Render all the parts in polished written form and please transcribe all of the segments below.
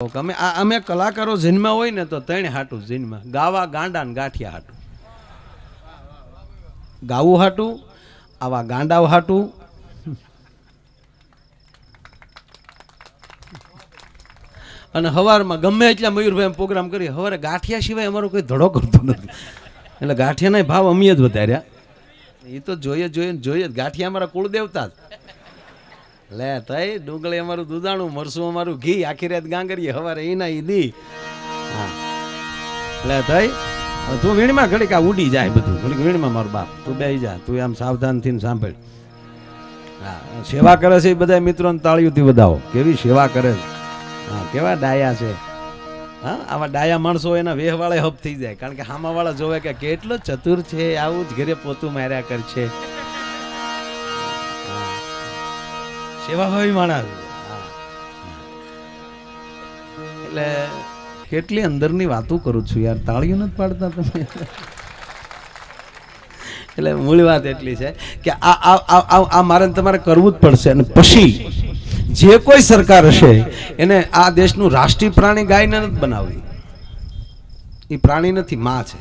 અમે કલાકારો જન્મ્યા હોય ને તો ત્રણ હાટું જન્મ્યા, ગાવા ગાંડા ને ગાંઠિયા હાટું. ગાવું હાટું, આવા ગાંડાઓ હાટું, અને હવારમાં ગમે એટલા મયુરભાઈ પ્રોગ્રામ કરી હવારે ગાંઠિયા સિવાય અમારો કોઈ ધડો કરતો નથી. એટલે ગાંઠિયાના ભાવ અમે જ વધાર્યા. એ તો જોઈએ જ. ગાંઠિયા અમારા કુળદેવતા જ. લે તઈ ડુંગળી અમારું દૂધાણું, મરસું અમારું ઘી, આખી રાત ગાંગરીએ, હવારે એના ઈ દી. હા લે તઈ તું વીણમાં ઘડીક આ ઉડી જાય બધું, ઘડીક વીણમાં મારો બાપ તું બેસી જા, તું આમ સાવધાન થઈને સાંભળ. હા સેવા કરે છે એ બધા મિત્રોને તાળીઓથી વધાવો, કેવી સેવા કરે છે. હા કેવા ડાયા છે. હા આવા ડાયા માણસો એના વેહવાળે હપ થઈ જાય, કારણ કે હામાવાળા જોવે કે કેટલો ચતુર છે, આવું જ ઘરે પોતું માર્યા કરશે. સેવા ભાવી માણસ. એટલે કેટલી અંદરની વાતો કરું છું યાર, તાળીઓ નથી પાડતા તમે. એટલે મૂળ વાત એટલી છે કે આ મારે તમારે કરવું જ પડશે. અને પછી જે કોઈ સરકાર હશે એને આ દેશનું રાષ્ટ્રીય પ્રાણી ગાયને નથી બનાવવી. એ પ્રાણી નથી, માં છે.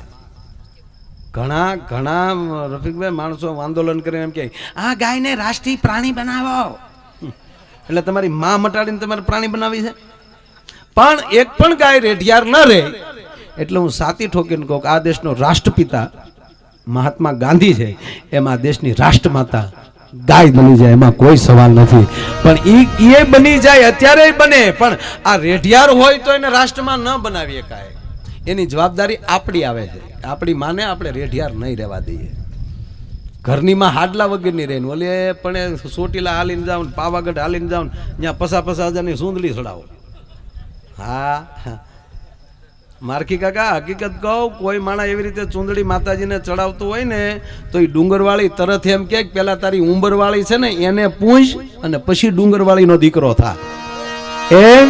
ઘણા રફીકભાઈ માણસો આંદોલન કરીને એમ કે આ ગાયને રાષ્ટ્રીય પ્રાણી બનાવો, એટલે તમારી માં મટાડીને તમારે પ્રાણી બનાવી છે. પણ એક પણ ગાય રેઢિયાર ન રહે એટલે હું સાતી ઠોકીને કહું કે આ દેશનો રાષ્ટ્રપિતા મહાત્મા ગાંધી છે, એમાં દેશની રાષ્ટ્રમાતા ગાય બની જાય, એમાં કોઈ સવાલ નથી. પણ એ બની જાય અત્યારે બને, પણ આ રેઢિયાર હોય તો એને રાષ્ટ્રમાં ન બનાવીએ કાંઈ. એની જવાબદારી આપણી આવે છે. આપણી માને આપણે રેઢિયાર નહીં રહેવા દઈએ. ઘરની માં હાડલા વગરની રહીને ઓલે પણ ચોટીલા હાલીને જાવ, પાવાગઢ હાલીને જાવ, ત્યાં પસા હજારની સુંદલી ચડાવો. હા મારખી કાકા હકીકત કહું, કોઈ માણસ એવી રીતે ચૂંદડી માતાજીને ચડાવતું હોય ને તો એ ડુંગરવાળી તરત એમ કે પેલા તારી ઉંબરવાળી છે ને એને પૂછ અને પછી ડુંગરવાળીનો દીકરો થા. એમ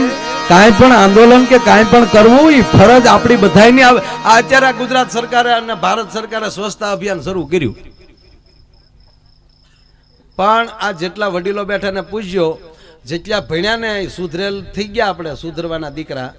કાંઈ પણ આંદોલન કે કાંઈ પણ કરવું એ ફરજ આપણી બધાની આવે. આ અત્યારે ગુજરાત સરકારે અને ભારત સરકારે સ્વચ્છતા અભિયાન શરૂ કર્યું, પણ આ જેટલા વડીલો બેઠા ને પૂછ્યો, જેટલા ભણ્યા ને સુધરેલ થઈ ગયા, આપણે સુધરવાના દીકરા,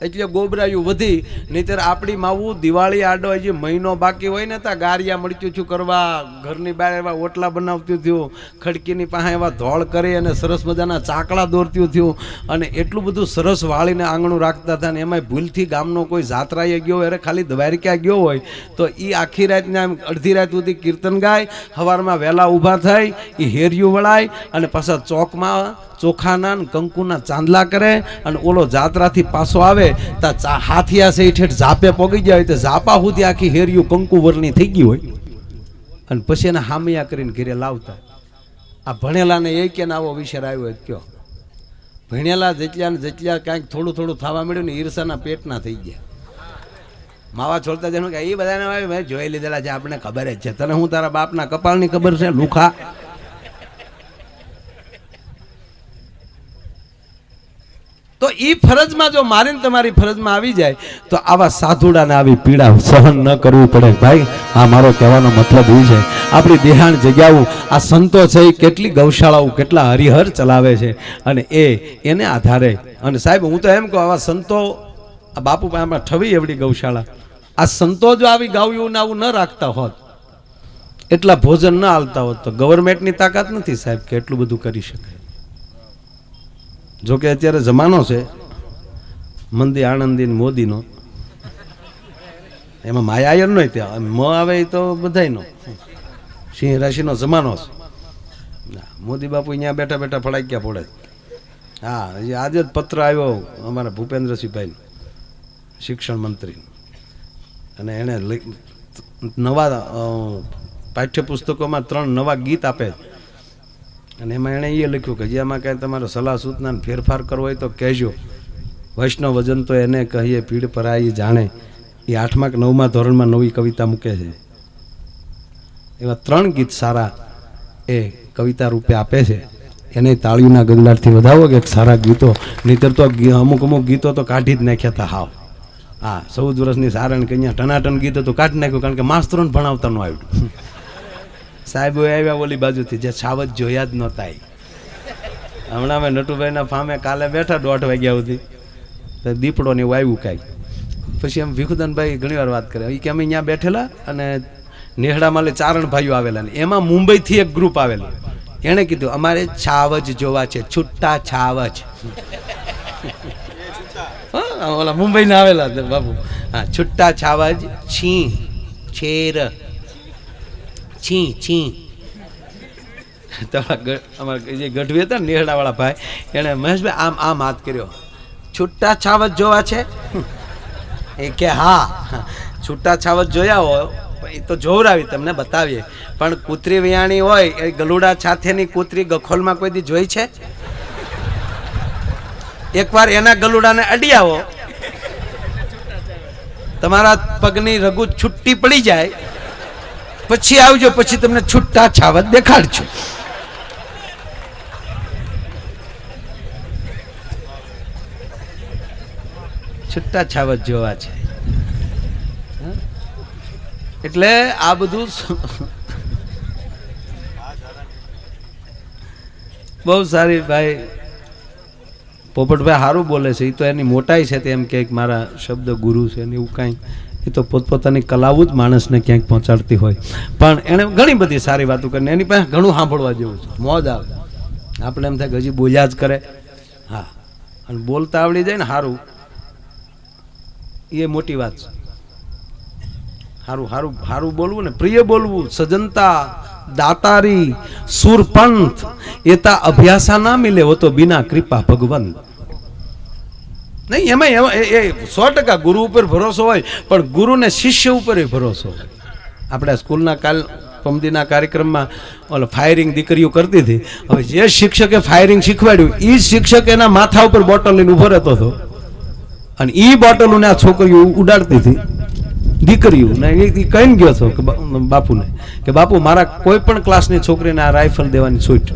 એટલે ગોબરાયું વધી. નહીતર આપણી માવું દિવાળી આડો હજી મહિનો બાકી હોય ને ત્યાં ગારિયા મળતું થયું કરવા, ઘરની બહાર એવા ઓટલા બનાવતું થયું, ખડકીની પાસે એવા ધોળ કરી અને સરસ મજાના ચાકડા દોરતું થયું, અને એટલું બધું સરસ વાળીને આંગણું રાખતા હતા. ને એમાંય ભૂલથી ગામનો કોઈ જાત્રાએ ગયો હોય, ખાલી દ્વારકા ગયો હોય તો એ આખી રાતના અડધી રાત સુધી કીર્તન ગાય, સવારમાં વહેલા ઊભા થઈ એ હેરિયું વળાય અને પાછા ચોકમાં ચોખાના કંકુના ચાંદલા કરે, અને ઓલો જાત્રાથી પાછો આવે તો હાથિયા છે ઠેઠ ઝાપે પોગી ગયા હોય તો ઝાપા સુધી આખી હેરિયું કંકુ વરની થઈ ગઈ હોય, અને પછી એને હામિયા કરીને ઘરે લાવતા. આ ભણેલાને એ કે આવો વિચાર આવ્યો હોય કયો? ભણેલા જેટલા કાંઈક થોડું થવા મળ્યું ને ઈર્ષાના પેટના થઈ ગયા. માવા છોડતા જેનું કે એ બધાને મેં જોઈ લીધેલા છે, આપણે ખબર જ છે. તને હું તારા બાપના કપાળની ખબર છે લુખા? તો એ ફરજમાં જો મારીને તમારી ફરજમાં આવી જાય તો આવા સાધુડાને આવી પીડા સહન ન કરવી પડે. ભાઈ આ મારો કહેવાનો મતલબ એ છે, આપણી દેહાણ જગ્યાઓ આ સંતો છે એ કેટલી ગૌશાળાઓ કેટલા હરિહર ચલાવે છે, અને એને આધારે. અને સાહેબ હું તો એમ કહું, આવા સંતો આ બાપુ આમાં ઠવી એવડી ગૌશાળા, આ સંતો જો આવી ગાયું આવું ન રાખતા હોત, એટલા ભોજન ન આલતા હોત, તો ગવર્મેન્ટની તાકાત નથી સાહેબ કે એટલું બધું કરી શકે. જોકે અત્યારે જમાનો છે મંદી આણંદી મોદીનો, એમાં માયા નો ત્યાં મ આવે તો બધાયનો સિંહ રાશિનો જમાનો છે. મોદી બાપુ અહીંયા બેઠા ફડાક્યા પડે. હા આજે જ પત્ર આવ્યો અમારા ભૂપેન્દ્રસિંહભાઈ, શિક્ષણ મંત્રી, અને એને નવા પાઠ્યપુસ્તકોમાં 3 નવા ગીત આપે, અને એમાં એણે એ લખ્યું કે જેમાં કાંઈ તમારે સલાહ સૂચના ફેરફાર કરવો હોય તો કહેજો. વૈષ્ણવ વજન તો એને કહીએ પીડ પરાઈ જાણે. એ 8મા કે 9મા ધોરણમાં નવી કવિતા મૂકે છે. એવા 3 ગીત સારા એ કવિતા રૂપે આપે છે. એને તાળીઓના ગંગારથી વધાવો કે સારા ગીતો, નહીતર તો અમુક ગીતો તો કાઢી જ નાખ્યા હતા હાવ. હા 14 વર્ષની સારણ કે અહીંયા ટનાટન ગીતો તો કાઢી નાખ્યું, કારણ કે માસ્તરોને ભણાવતા ન આવ્યું. સાહેબ આવ્યા ઓલી બાજુથી, જે છાવત જોયા જ નહોતા. હમણાં મેં નટુભાઈના ફામે કાલે બેઠા 1:30 વાગ્યા સુધી, દીપડો ને એવું આવ્યું કાંઈ. પછી એમ ભીખુદાનભાઈ ઘણી વાર વાત કરે કે અમે અહીંયા બેઠેલા અને નેહડામાં ચારણ ભાઈઓ આવેલા ને એમાં મુંબઈથી એક ગ્રુપ આવેલું. એણે કીધું અમારે છાવજ જોવા છે, છૂટા છાવજ. ઓલા મુંબઈના આવેલા બાબુ. હા, છૂટા છાવજ છી છેર છી છી. અમારા જે ગઢવી હતા ને નેહડાવાળા ભાઈ, એણે મહેશભાઈ આમ આમ હાથ કર્યો, છૂટા છાવજ જોવા છે? એ કે હા, છૂટા છાવજ જોયા હોય એ તો જોવરાવી તમને બતાવીએ, પણ કૂતરી વિયાણી હોય એ ગલુડા સાથેની કૂતરી ગખોલમાં કોઈ દી જોઈ છે? એકવાર એના ગલુડાને અડી આવો, તમારા પગની રગુ છૂટી પડી જાય, પછી આવજો, પછી તમને છૂટા છાવજ દેખાડજો. છૂટા છાવજ જોવા છે. એટલે આ બધું બહુ સારી ભાઈ પોપટભાઈ સારું બોલે છે. એ તો એની મોટાઈ છે, તેમ કે મારા શબ્દ ગુરુ છે ને એવું કાંઈ. એ તો પોતપોતાની કલાવું જ માણસને ક્યાંક પહોંચાડતી હોય. પણ એણે ઘણી બધી સારી વાતો કરીને એની પાસે ઘણું સાંભળવા જેવું છે, મોજ આવે. આપણે એમ થાય કે હજી બોલ્યા જ કરે. હા, અને બોલતા આવડી જાય ને સારું, એ મોટી વાત છે. હારું હારું હારું બોલવું ને પ્રિય બોલવું. સજનતા દાતારી સુરપંથ એતા અભ્યાસા ના મિલે હો તો બિના કૃપા ભગવંત. નહીં એમાં એ 100% ગુરુ ઉપર ભરોસો હોય, પણ ગુરુને શિષ્ય ઉપર ભરોસો હોય. આપણે સ્કૂલના પમદીના કાર્યક્રમમાં ઓલો ફાયરિંગ દીકરીઓ કરતી હતી. હવે જે શિક્ષકે ફાયરિંગ શીખવાડ્યું એ શિક્ષક એના માથા ઉપર બોટલ લઈને ઉભો રહેતો હતો, અને એ બોટલોને આ છોકરીઓ ઉડાડતી હતી. દીકરીઓ ને એ કહીને ગયો હતો કે બાપુને કે બાપુ મારા કોઈ પણ ક્લાસની છોકરીને આ રાઇફલ દેવાની છૂટ.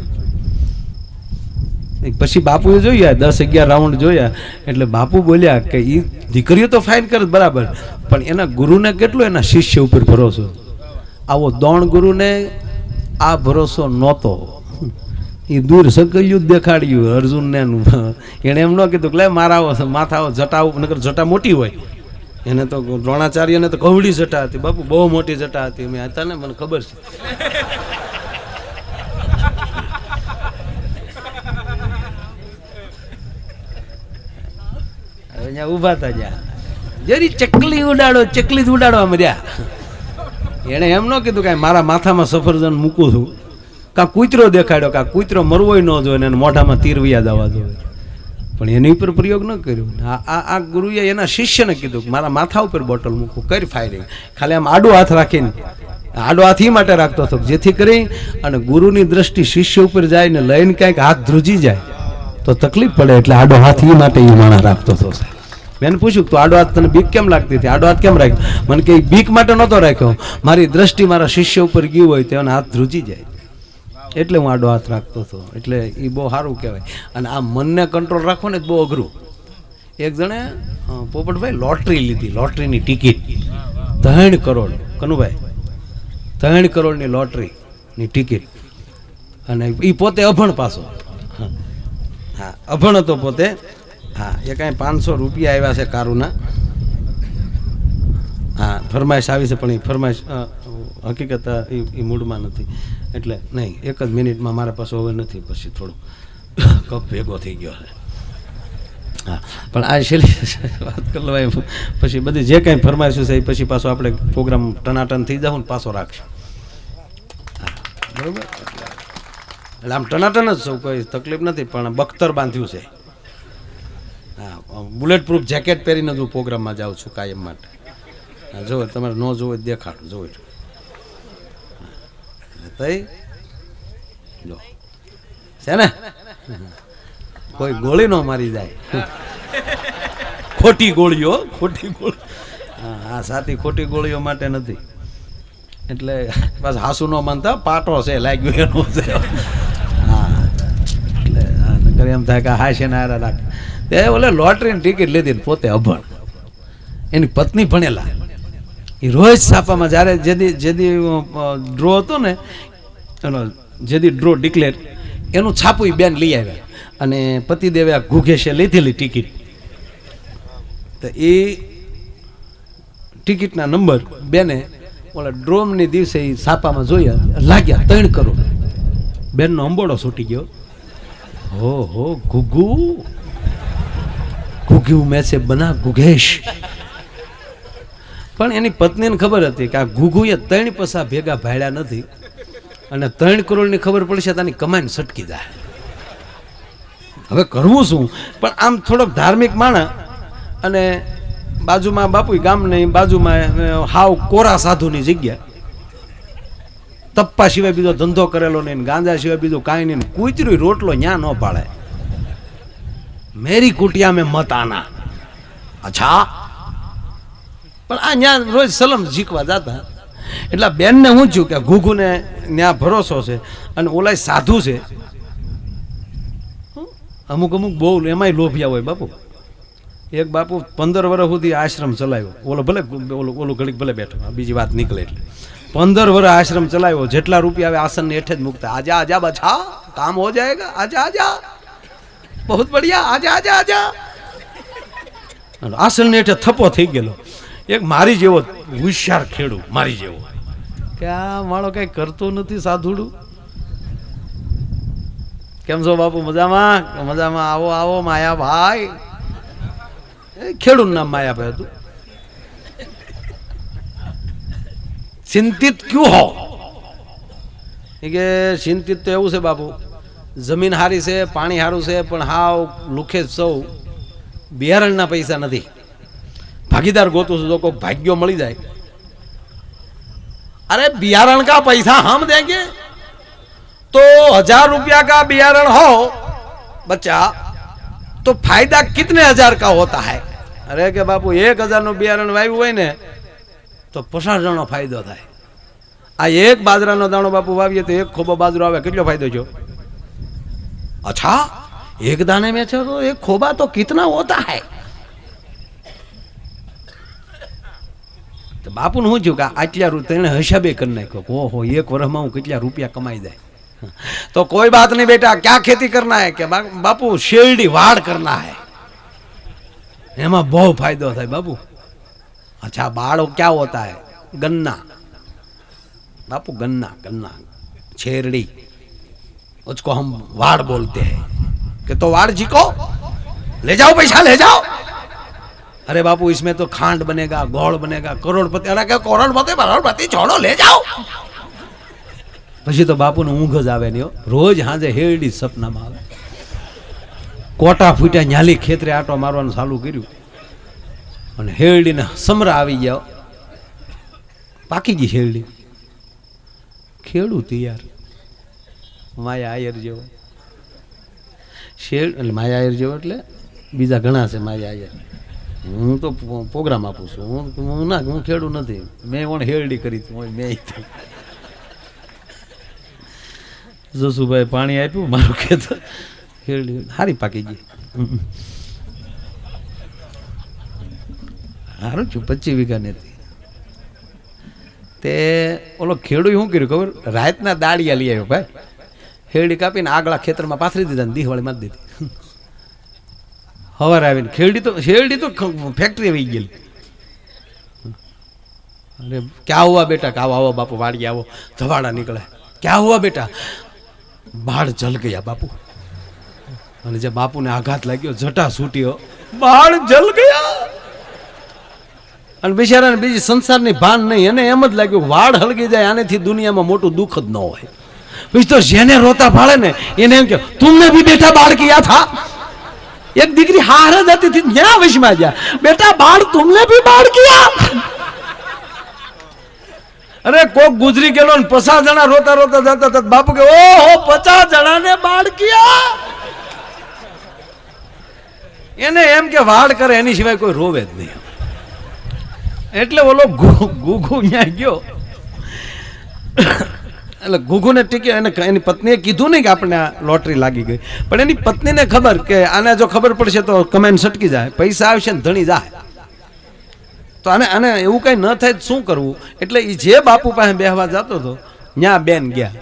પછી બાપુએ જોયા 10-11 રાઉન્ડ જોયા, એટલે બાપુ બોલ્યા કે એ દીકરીઓ તો ફાઇન કરે બરાબર, પણ એના ગુરુને કેટલો એના શિષ્ય ઉપર ભરોસો. આવો દોણ ગુરુને આ ભરોસો નહોતો. એ દૂર સકલ્યું જ દેખાડ્યું અર્જુનને. એણે એમ ન કીધું કે લે મારા માથા જટા, નકર જટા મોટી હોય. એને તો દ્રોણાચાર્યને તો કવડી જટા હતી બાપુ, બહુ મોટી જટા હતી. મેં હતા ને, મને ખબર છે. અહીંયા ઉભા હતા જ્યાં જરી ચકલી ઉડાડો, ચકલી જ ઉડાડવા મર્યા. એને એમ ન કીધું કે મારા માથામાં સફરજન મૂકું છું, કાં કૂતરો દેખાડ્યો, કાં કૂતરો મરવોય ન જોઈએ ને મોઢામાં તીર વિયા દવા જોઈએ, પણ એની ઉપર પ્રયોગ ન કર્યો. આ ગુરુએ એના શિષ્યને કીધું કે મારા માથા ઉપર બોટલ મૂકું, કરી ફાયરિંગ. ખાલી આમ આડો હાથ રાખીને, આડો હાથ એ માટે રાખતો હતો જેથી કરી અને ગુરુની દ્રષ્ટિ શિષ્ય ઉપર જાય ને લઈને ક્યાંક હાથ ધ્રુજી જાય તો તકલીફ પડે, એટલે આડો હાથ એ માટે એ માણસ રાખતો હતો. મેં પૂછ્યું તો આડો હાથ તને બીક કેમ લાગતી હતી? આડો હાથ કેમ રાખ્યો? મને કે બીક માટે નહોતો રાખ્યો, મારી દ્રષ્ટિ મારા શિષ્ય ઉપર ગયું હોય તો એના હાથ ધ્રુજી જાય, એટલે હું આડો હાથ રાખતો હતો. એટલે એ બહુ સારું કહેવાય. અને આ મનને કંટ્રોલ રાખવો ને બહુ અઘરું. એક જણે પોપટભાઈ લોટરી લીધી, લોટરીની ટિકિટ 3 કરોડ. કનુભાઈ 3 કરોડની લોટરીની ટિકિટ. અને એ પોતે અભણ પાછો. હા, અભણ હતો પોતે. હા, એ કાંઈ 500 રૂપિયા આવ્યા છે કારુના. હા, ફરમાઈશ આવી છે, પણ એ ફરમાઈશ હકીકત એ મૂડમાં નથી, એટલે નહીં. 1 જ મિનિટમાં મારા પાસે હવે નથી, પછી થોડું કપ ભેગો થઈ ગયો છે. હા, પણ આ છેલ્લી વાત કરી લેવાય. પછી બધી જે કાંઈ ફરમાઈશું છે એ પછી પાછો આપણે પ્રોગ્રામ ટનાટન થઈ જાવ ને પાછો રાખશું. હા, બરાબર. એટલે આમ ટનાટન જ સૌ કોઈ તકલીફ નથી, પણ બખ્તર બાંધ્યું છે. હા, બુલેટ પ્રૂફ જેકેટ પહેરીને જ હું પ્રોગ્રામમાં જાઉં છું કાયમ માટે. હા, જો તમારે ન જોવું દેખાડું, જોઈ તઈ જો છે ને, કોઈ ગોળી ન મારી જાય. ખોટી ગોળીઓ, ખોટી ગોળી. હા, સાચી ખોટી ગોળીઓ માટે નથી. એટલે બસ હાસુ ન માનતા, પાટો છે લાગ્યો એનો છે. હા, એટલે એમ થાય કે હાશે ને હારા રાખ. એ ઓલે લોટરીની ટિકિટ લીધી, પોતે અભણ, એની પત્ની ભણેલા. એ રોજ છાપામાં જ્યારે જેદી ડ્રો હતો ને, એનો જેદી ડ્રો ડિક્લેર એનું છાપું બેન લઈ આવ્યા, અને પતિદેવે આ ઘુઘેશે લીધેલી ટિકિટ. તો એ ટિકિટના નંબર બેને ઓલા ડ્રોમની દિવસે એ છાપામાં જોયા, લાગ્યા 3 કરોડ. બેનનો અંબોડો છૂટી ગયો. હો ગુગુ ગુગુ મેસે બના ગુગેશ. પણ એની પત્નીને ખબર હતી કે આ ગુગુએ 3 પૈસા ભેગા ભાડ્યા નથી અને 3 કરોડની ખબર પડશે તો આની કમાઈને સટકી જાય. હવે કરવું શું? પણ આમ થોડોક ધાર્મિક માણસ અને બાજુમાં બાપુ ગામ નહીં, બાજુમાં હાવ કોરા સાધુની જગ્યા, તપ્પા સિવાય બીજો ધંધો કરેલો નહીં, ગાંજા સિવાય બીજું કાંઈ નહીં, કૂતરી રોટલો ન્યા ન પાડે. મેરી કુટિયા મેં મત આના. અચ્છા. પણ આ ન્યા રોજ સલમ શીખવા જતા. એટલે બેનને હું છું કે ઘૂઘુને ન્યા ભરોસો છે અને ઓલા સાધુ છે. અમુક બહુ એમાંય લોભિયા હોય બાપુ. એક બાપુ 15 વર્ષ સુધી આશ્રમ ચલાવ્યો. ઓલો ભલે ઓલું ઘડીક ભલે બેઠો, બીજી વાત નીકળે એટલે 15 વર્ષ આશ્રમ ચલાવ્યો. જેટલા રૂપિયા આવે આસન હેઠે જ મૂકતા. આજા આજા બચ્ચા, કામ હો જાયેગા, આજા આજા, બહુ બઢિયા, આજા આજા આજા. આસન હેઠે થપ્પો થઈ ગયેલો. એક મારી જેવો હોશિયાર ખેડૂ, મારી જેવો, કે આ માળો કઈ કરતો નથી સાધુડું. કેમ છો બાપુ? મજામાં? મજામાં. આવો આવો માયાભાઈ. ખેડૂત નામ માયાભાઈ હતું. ચિંતિત ક્યું હો? કે ચિંતિત તો એવું છે બાપુ, જમીન હારી છે, પાણી હારું છે, પણ હાવ લુખે સૌ બિયારણના પૈસા નથી. ભાગીદાર ગોતું છું, જો કોઈ ભાગ્યો મળી જાય. अरे बियारण का पैसा हम देंगे तो 1000 रुपया का बियारण हो बच्चा तो फायदा कितने 1000 का होता है? अरे के बापू 1000 નું બિયારણ વાવ્યું હોય ને તો 50 જણનો ફાયદો થાય. આ એક બાજરાનો દાણો બાપુ વાવીએ તો એક ખોબો બાજરો આવે, કેટલો ફાયદો થયો? अच्छा, एक दाने में तो एक खोबा तो कितना होता है? तो बापू ने શું કે આટલા તેને હિસાબે કરી નાખ્યો. ઓહો, એક વર્ષમાં હું કેટલા રૂપિયા કમાઈ જાય. तो कोई बात नहीं बेटा, क्या खेती करना है? કે बापू शेरडी वाड़ करना है, એમાં બહુ ફાયદો થાય બાપू. अच्छा, बाड़ क्या होता है? गन्ना बापू, गन्ना गन्ना शेरडी, उसको हम वाड़ बोलते हैं. कि तो वाड़ जी को ले जाओ, पैसा ले जाओ. अरे बापू इसमें तो खांड बनेगा, गोड़ बनेगा, करोड़पति. अरे क्या करोड़पति छोड़ो, ले जाओ. પછી તો બાપુને ઊંઘ જ આવે નહીં. રોજ હાજે હેરડી સપનામાં આવે. કોટા ફૂટ્યા ન્યાલી ખેતરે આટો મારવાનું ચાલુ કર્યું અને હેરડીને સમરા આવી ગયા. પાકી ગઈ હેરડી. ખેડૂત યાર માયા આયર જેવો. શેર એટલે માયા આયર જેવો એટલે બીજા ઘણા છે માયા આયર. હું તો પ્રોગ્રામ આપું છું. હું ના, હું ખેડૂત નથી. મેં કોણ હેરડી કરી હતી? મેં જોશુભાઈ પાણી આપ્યું, મારું ખેતર હેરડી હારી પાકી ગઈ. સારું છું, 25 વીઘા નથી. તે ઓલો ખેડૂત શું કર્યું ખબર? રાતના દાળિયા લઈ આવ્યો ભાઈ. હેરડી કાપીને આગલા ખેતરમાં પાથરી દીધા ને દિવાળી મારી દીધી. હવાર આવીને શેરડી તો ફેક્ટરી આવી ગયેલી. અરે ક્યાં હુઆ બેટા? કે આવો બાપુ, વાડી આવો. ધવાડા નીકળે. ક્યાં હુઆ બેટા? બાળ જલ ગયા બાપુ. અને જે બાપુને આઘાત લાગ્યો, જટા છૂટ્યો, બાળ જલ ગયા. અને બિચારાને બીજી સંસારની ભાન નહીં. એને એમ જ લાગ્યું વાળ હળગી જાય આનેથી દુનિયામાં મોટું દુઃખ જ ન હોય. પછી તો જેને રોતા ભાળે ને એને એમ કે તુમને ભી બેટા બાળ કિયા થા. एक દીકરી हार जाती थी, न्या विषमा गया, बेटा बाढ़ तुमने भी बाढ़ किया. अरे कोक गुजरी गेलो ने 50 जना रोता रोता जाता था. बापू के ओहो 50 जना ने बाढ़ किया. એને એમ કે વાડ કરે એની સિવાય કોઈ રોવે જ નહીં. એટલે ઓલો ગુગુ ન્યા ગયો. એટલે ગુગુને ટીકે એની પત્નીએ કીધું નહીં કે આપણે લોટરી લાગી ગઈ. પણ એની પત્નીને ખબર કે આને જો ખબર પડશે તો કમેન્ટ સટકી જાય, પૈસા આવશે ને ધણી જાય. તો આને એવું કઈ ન થાય શું કરવું? એટલે એ જે બાપુ પાસે બેહવા જતો હતો ત્યાં બેન ગયા.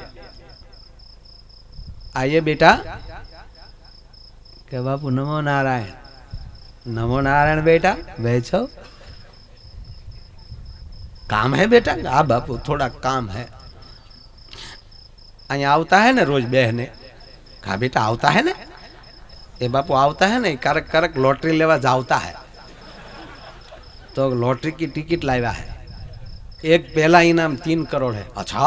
આયે બેટા. કે બાપુ નમો નારાયણ. नमो नारायण बेटा बैठो काम है बेटा हाँ बापू थोड़ा काम है अँ आवता है ना रोज बहने कहा बेटा आवता है ना ये बापू आवता है ना करक करक लॉटरी लेवा जावता है तो लॉटरी की टिकट लाया है एक पहला इनाम 3 करोड़ है अच्छा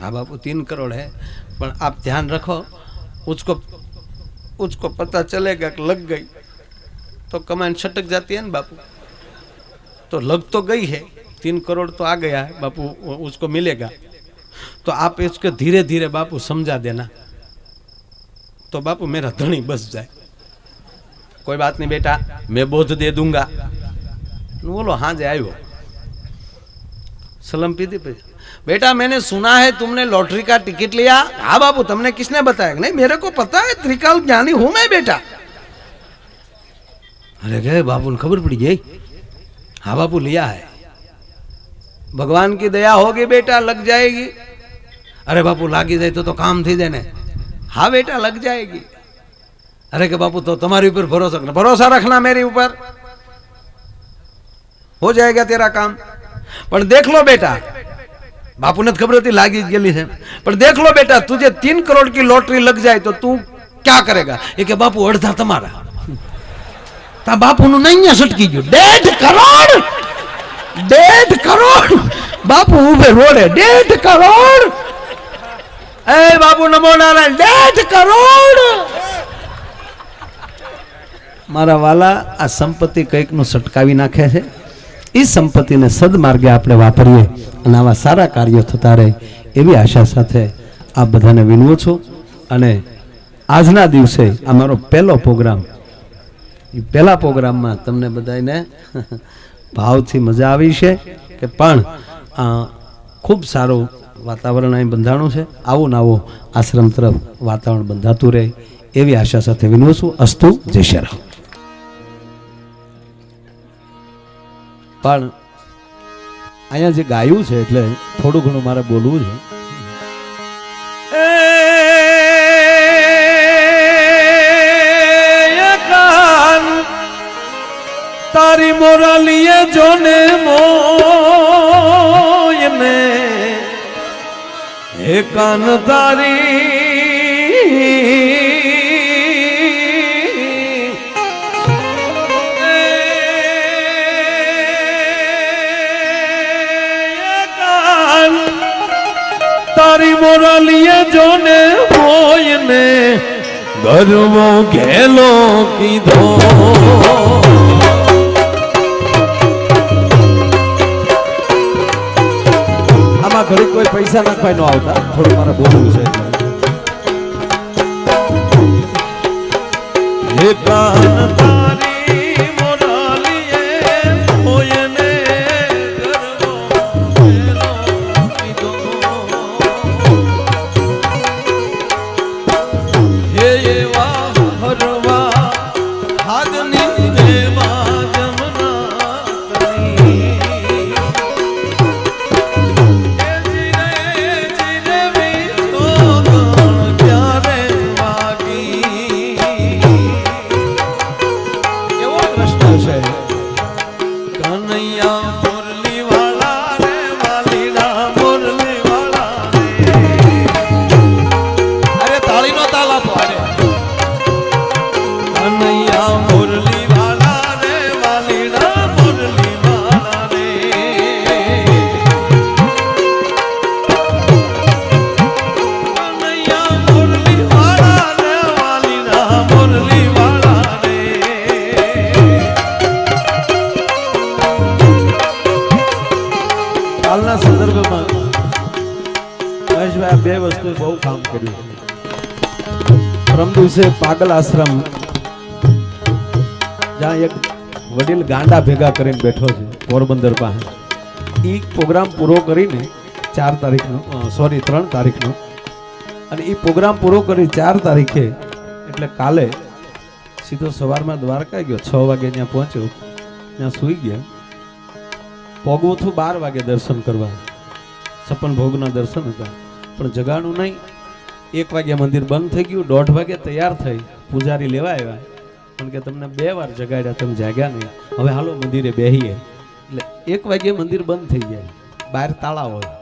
हाँ बापू 3 करोड़ है पर आप ध्यान रखो उसको पता चलेगा कि लग गई तो कमान छटक जाती है ना बापू तो लग तो गई है 3 करोड़ तो आ गया है बापू उसको मिलेगा तो आप इसको धीरे धीरे बापू समझा देना तो बापू मेरा धनी बस जाए कोई बात नहीं बेटा मैं बोझ दे दूंगा बोलो हाँ जे आयो सलम पीती पे बेटा मैंने सुना है तुमने लॉटरी का टिकट लिया हाँ बापू तुमने किसने बताया नहीं मेरे को पता है त्रिकाल ज्ञानी हूं मैं बेटा अरे गए बापू ने खबर पड़ी गई हाँ बापू लिया है भगवान की दया होगी बेटा लग जाएगी अरे बापू लागी जाए तो काम थी जाए हाँ बेटा लग जाएगी अरे के बापू तो तुम्हारे ऊपर भरोसा रखना मेरे ऊपर हो जाएगा तेरा काम पर देख लो बेटा बापू ने खबर थी लागी गई है पर देख लो बेटा तुझे 3 करोड़ की लॉटरी लग जाए तो तू क्या करेगा ये के बापू अर्धा तुम्हारा ता बापू नु नहीं सटकी गयो 1.5 करोड़ बापू उभे रोडे 1.5 करोड़ ए बापू नमो नारायण 1.5 करोड़ मारा वाला आ संपत्ति कईक नु सटकावी नाखे छे ई संपत्ति ने सदमार्गे आपणे वापरीए अने आवा सारा कार्यो थता रहे एवी आशा साथे आप बधाने विनवू छुं अने आजना दिवसे अमारो पहलो प्रोग्राम पहला प्रोग्राम में तमने बधाने भावथी मजा आवी छे के पण खूब सारू वातावरण अहीं बंधाणुं छे आवो ने आवो आश्रम तरफ वातावरण बंधातुं रहे एवी आशा साथे विनवू छुं अस्तु जय श्री राम पण अहींया जे गायुं छे એટલે થોડું ઘણું મારે બોલવું છે तारी मोरा लिए जोने मोयने हे कान तारी तारी मोरा लिए जोने मोयने गर्वो घेलो की दो घड़ी कोई पैसा नाखवाय न आवता थोड़ू मारे बोलવું છે ये कान तारी मोरालिए होयने गर्वो घेलो कीधो ये वा हरवा हादनी देवा जमना બે વસ્તુ બહુ કામ કર્યું પરમ દિવસે પાગલ આશ્રમ જ્યાં એક વડીલ ગાંડા ભેગા કરીને બેઠો છે પોરબંદર પાસે એ પ્રોગ્રામ પૂરો કરીને 4 તારીખનો 3 તારીખનો અને એ પ્રોગ્રામ પૂરો કરી 4 તારીખે એટલે કાલે સીધો સવારમાં દ્વારકા ગયો 6 વાગે ત્યાં પહોંચ્યો ત્યાં સૂઈ ગયા પોગવું થું 12 વાગે દર્શન કરવા છપ્પન ભોગના દર્શન હતા પણ જગાણું નહીં 1 વાગે મંદિર બંધ થઈ ગયું 1:30 વાગે તૈયાર થઈ પૂજારી લેવા આવ્યા પણ કે તમને 2 વાર જગાડ્યા, તમે જાગ્યા નહીં, હવે હાલો મંદિરે બેહીએ. એટલે 1 વાગ્યે મંદિર બંધ થઈ જાય, બહાર તાળા હોય.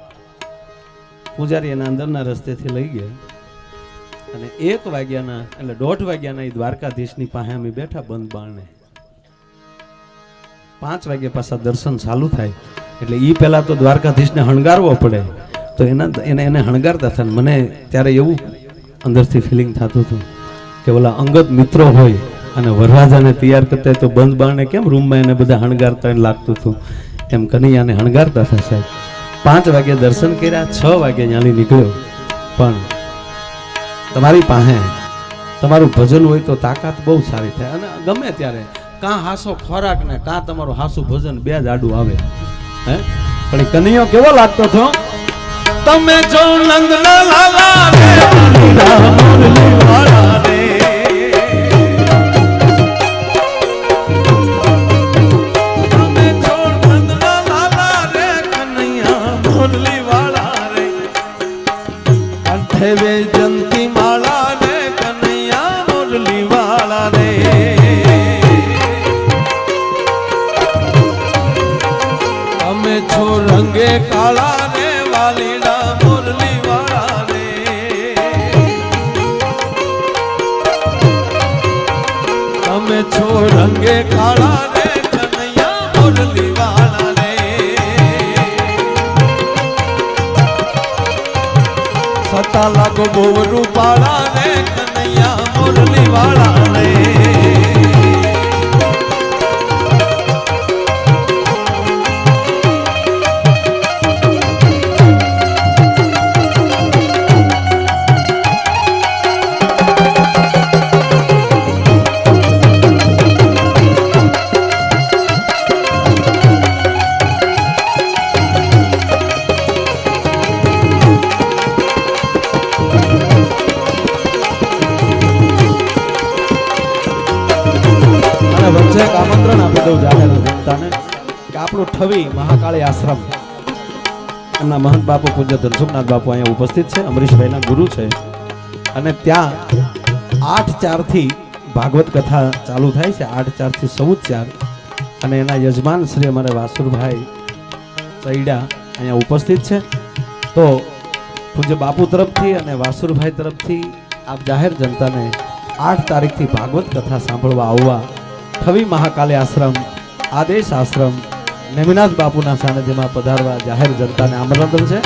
પૂજારી એના અંદરના રસ્તેથી લઈ ગયા અને 1 વાગ્યાના એટલે 1:30 વાગ્યાના એ દ્વારકાધીશની પાસે અમે બેઠા બંધ બારણે. 5 વાગે પાછા દર્શન ચાલુ થાય એટલે એ પહેલા તો દ્વારકાધીશને હણગારવો પડે, તો એને હણગારતા હતા. મને ત્યારે એવું અંદરથી ફિલિંગ થતું હતું કે ઓલા અંગત મિત્રો હોય અને વરરાજાને તૈયાર કરતા તો બંધ બારણે કેમ રૂમમાં એને બધા હણગારતા લાગતું હતું, એમ કનૈયાને હણગારતા હતા સાહેબ. 5 વાગે દર્શન કર્યા, 6 વાગે ત્યાંથી નીકળ્યો. પણ તમારી પાસે તમારું ભજન હોય તો તાકાત બહુ સારી થાય અને ગમે ત્યારે કાં હાસો ખોરાક ને કાં તમારું હાસું ભજન 2 જ આડું આવે. હે પણ કનૈયો કેવો લાગતો હતો, તમે જો નંદના લાલા રે મુરલી વાળા રે, તમે જો નંદના લાલા રે કનૈયા મુરલી વાળા રે, કંઠે વૈજંતી માળા રે કનૈયા મુરલી વાળા રે, તમે છો રંગે કાળા રે વાલીડા મુરલી વાળા રે, તમે છો રંગે કાળા રે કનૈયા મુરલી વાળા રે, સતા લાગો બહુ રૂપાળા રે કનૈયા મુરલી વાળા રે. વચ્ચે એક આમંત્રણ આપી દઉં જાહેર જનતાને કે આપણું ઠવી મહાકાળી આશ્રમ એમના મહંત બાપુ પૂજ્ય ધનસુખનાથ બાપુ અહીંયા ઉપસ્થિત છે, અમરીશભાઈના ગુરુ છે અને ત્યાં 8-4 થી ભાગવત કથા ચાલુ થાય છે, 8-4 થી 14 અને એના યજમાન શ્રી અમારે વાસુરભાઈ ચૈડા અહીંયા ઉપસ્થિત છે. તો પૂજ્ય બાપુ તરફથી અને વાસુરભાઈ તરફથી આપ જાહેર જનતાને 8 તારીખથી ભાગવત કથા સાંભળવા આવવા ઠવી મહાકાળી આશ્રમ આદેશ આશ્રમ નેમિનાથ બાપુના સાનિધ્યમાં પધારવા જાહેર જનતાને આમંત્રણ છે.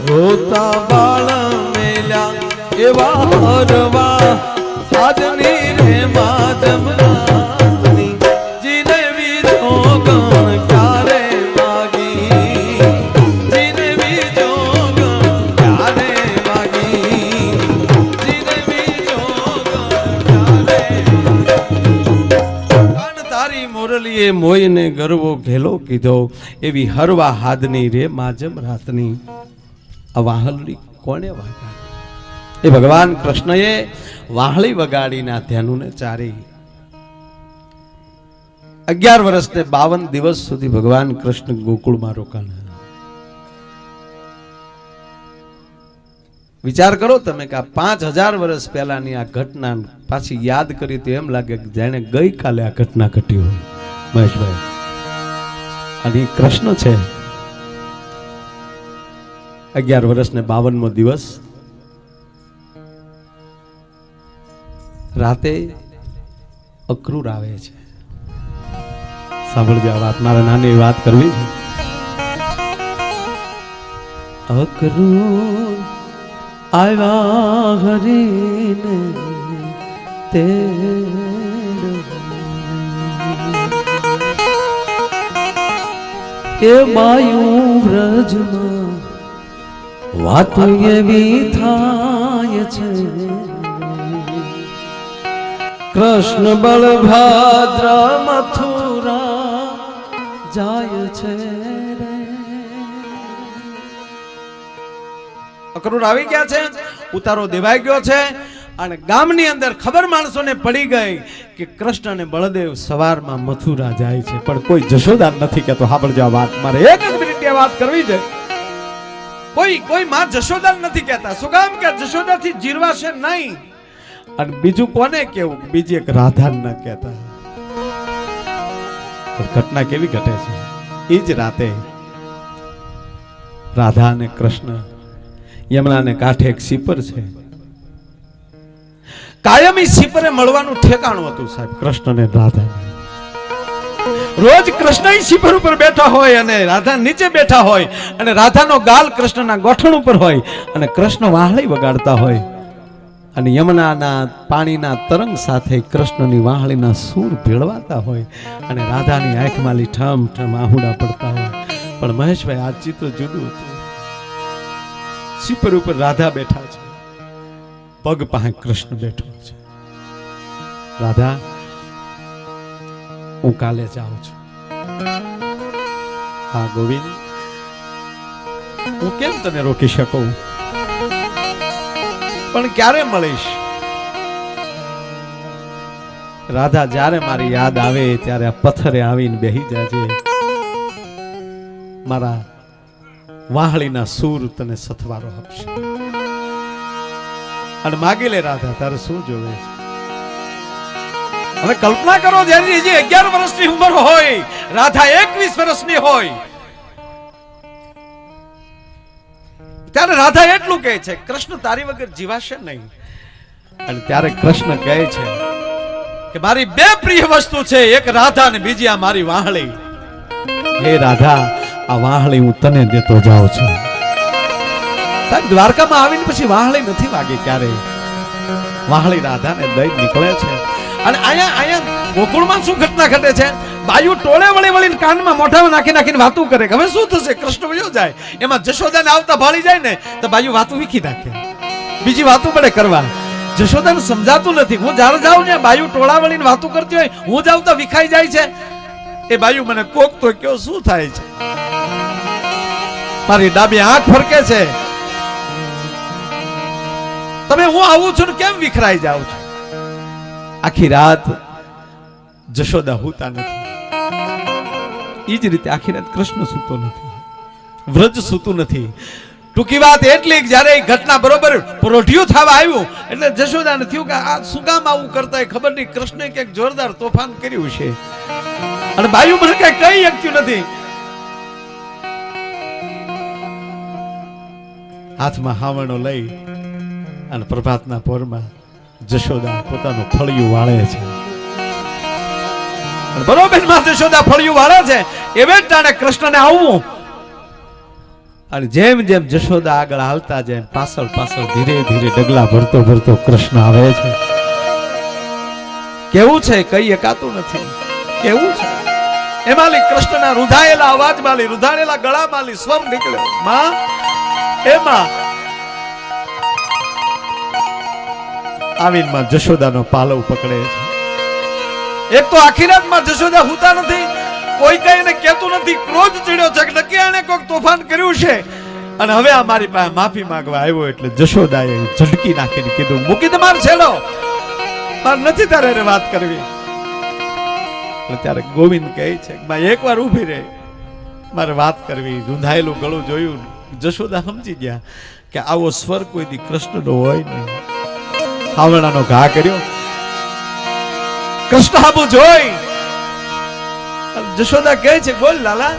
રોતા બાળ મેલ્યા એવા હરવા આજની રે માધમ મોયને ગરવો ઘેલો કીધો એવી હરવા હાદની રે માજમ રાતની આ વાહલડી કોને વગાડી? એ ભગવાન કૃષ્ણએ વાહળી વગાડીના ધ્યાનુને ચારી 11 વર્ષ ને 52 દિવસ સુધી ભગવાન કૃષ્ણ ગોકુળમાં રોકાણા. વિચાર કરો તમે કે 5000 વર્ષ પહેલાની આ ઘટના પાછી યાદ કરી તો એમ લાગે કે જાણે ગઈકાલે આ ઘટના ઘટી હોય. મહેશભાઈ અને કૃષ્ણ છે 11 વર્ષ ને 52મો દિવસ રાતે અક્રૂર આવે છે. સાંભળજો આ વાત, મારે નાની વાત કરવી છે. અક્રૂર આવ્યા હરીને તે એ માયું વ્રજમાં વાતો એવી થાય છે, કૃષ્ણ બળભદ્ર મથુરા જાય છે રે. અક્રૂર આવી ગયા છે, ઉતારો દેવાઈ ગયો છે અને ગામની અંદર ખબર માણસોને પડી ગઈ કે કૃષ્ણ અને બળદેવ સવારમાં મથુરા જાય છે, પણ કોઈ જશોદા નથી કહેતો. સાંભળજો આ વાત, મારે એક જ મિનિટની વાત કરવી છે. કોઈ માં જશોદા નથી કહેતા. શું કામ કે જશોદાથી જીરવાશે નહીં. અને બીજું કોને કેવું, બીજી એક રાધા ન કહેતા. ઘટના કેવી ઘટે છે? એ જ રાતે રાધા અને કૃષ્ણ યમુનાને કાંઠે એક સીપર છે. કાયમી સીપરે મળવાનું ઠેકાણું હતું સાહેબ કૃષ્ણ અને રાધા. રોજ કૃષ્ણ સીપર ઉપર બેઠા હોય અને રાધા નીચે બેઠા હોય, અને રાધાનો ગાલ કૃષ્ણના ગોઠણ ઉપર હોય, અને કૃષ્ણ વાહળી વગાડતા હોય, અને યમુનાના પાણીના તરંગ સાથે કૃષ્ણની વાહળીના સૂર ભેળવાતા હોય, અને રાધાની આંખમાંથી ઠમ ઠમ આહુડા પડતા હોય. પણ મહેશભાઈ આ ચિત્ર જુદું હતું. સીપર ઉપર રાધા બેઠા છે, પગ પાસે કૃષ્ણ બેઠો છે. રાધા, હું કાલે જાઉં છું. હા ગોવિંદ, હું કેમ તને રોકી શકું, પણ ક્યારે મળીશ? રાધા, જ્યારે મારી યાદ આવે ત્યારે આ પથ્થરે આવીને બેહી જાજે. મારા વાહળીના સૂર તને સથવારો આપશે. અને માગી લે રાધા, તારે શું જોવે છે? હવે કલ્પના કરો, જ્યારે જે 11 વર્ષની ઉંમર હોય, રાધા 21 વર્ષની હોય, ત્યારે રાધા એટલું કહે છે, કૃષ્ણ તારી વગર જીવાશે નહીં. અને ત્યારે કૃષ્ણ કહે છે કે મારી બે પ્રિય વસ્તુ છે, એક રાધા અને બીજી આ મારી વાહળી. હે રાધા, આ વાહળી હું તને દેતો જાઉં છું. સાહેબ, દ્વારકામાં આવીને પછી વાહળી નથી વાગી ક્યારેય. વાહળી રાધાને દઈ નીકળે છે. અને અહીંયા ગોકુળમાં શું ઘટના ઘટે છે? બાયુ ટોળે વળીને કાનમાં મોઢામાં નાખીને વાતું કરે. હવે શું થશે? કૃષ્ણ વયો જાય, એમાં જશોદાને આવતા ભાળી જાય ને તો બાયુ વાતું વીખી નાખે, બીજી વાતું પડે કરવા. જશોદાને સમજાતું નથી. હું જ્યારે જાઉં ને બાયુ ટોળા વળીને વાતું કરતી હોય, હું જાઉં તો વિખાઈ જાય છે. એ બાયુ મને કોક તો કયો શું થાય છે? મારી ડાબી આંખ ફરકે છે, તમે હું આવું છું ને કેમ વિખરાઈ જાઉં છું? આખી રાત જશોદા હોતા નથી. એ જ રીતે આખી રાત કૃષ્ણ સૂતો નથી, વ્રજ સૂતું નથી. ટૂંકી વાત એટલી કે જ્યારે ઘટના બરોબર પ્રોઢિયું થવા આવ્યું એટલે જશોદાને થયું કે આ શું કામ આવું કરતા હોય, ખબર નહીં કૃષ્ણે કંઈક જોરદાર તોફાન કર્યું છે. અને બાયુ મને કઈ શકતું નથી. હાથમાં હાવણો લઈ અને પ્રભાતના પોરમાં જશોદા પોતાનું ફળિયું વાળે છે. બરોબર માં જશોદા ફળિયું વાળે છે, એવે ટાણે કૃષ્ણને આવવું. અને જેમ જેમ જશોદા આગળ હાલતા જાય, પાછળ ધીરે ધીરે ડગલા ભરતો કૃષ્ણ આવે છે. કેવું છે કઈ એકાતું નથી. કેવું છે એમાંલી કૃષ્ણના રૂધાયેલા અવાજમાંલી, રૂધાયેલા ગળામાંલી સ્વર નીકળ્યો, માં એમાં આવીને માં જશોદાનો પાલવ પકડે છે. એક તો આખી રાતમાં જશોદા હુતા નથી, કોઈ કઈ એને કહેતું નથી. ક્રોધ ચડ્યો છે કે નક્કી એને કોઈક તોફાન કર્યું છે, અને હવે આ મારી પાસે માફી માંગવા આવ્યો. એટલે જશોદાએ ઝટકી નાખીને કીધું, મૂકી દે માર છેડો, માર નથી તારે વાત કરવી. ત્યારે ગોવિંદ કહે છે કે બા એકવાર ઊભી રહે, મારે વાત કરવી. રૂંધાયેલું ગળું જોયું, જશોદા સમજી ગયા કે આવો સ્વર કોઈ દી કૃષ્ણનો હોય નહીં. હાવણાનો ઘા કર્યો, કૃષ્ણ આબુ જોઈ જશોદા કહે છે, બોલ લાલા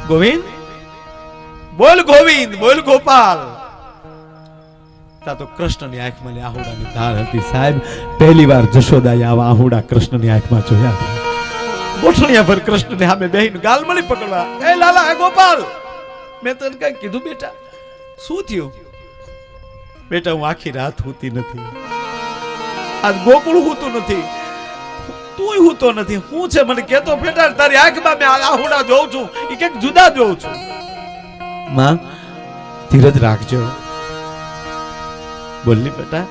ગોવિંદ, બોલ ગોવિંદ, બોલ ગોપાલ. તા તો કૃષ્ણની આંખમાં આહુડાની ધાર હતી. સાહેબ, પહેલી વાર જશોદાએ આવા આહુડા કૃષ્ણની આંખમાં જોયા હતા. ગોઠણિયા પર કૃષ્ણને સામે બેહીને ગાલ મળી પકડવા, એ લાલા, એ ગોપાલ, મેં તને કઈ કીધું બેટા? શું થયું? બેટા, હું આખી રાત હોતી નથી, આજ ગોકુળ હોતું નથી, તું હોતો નથી. હું છે મને કેતો બેટા? તારી આંખમાં મેં આહુડા જોઉં છું, એ કંઈક જુદા જોઉં છું. માં, ધીરજ રાખજો. બોલની બેટા,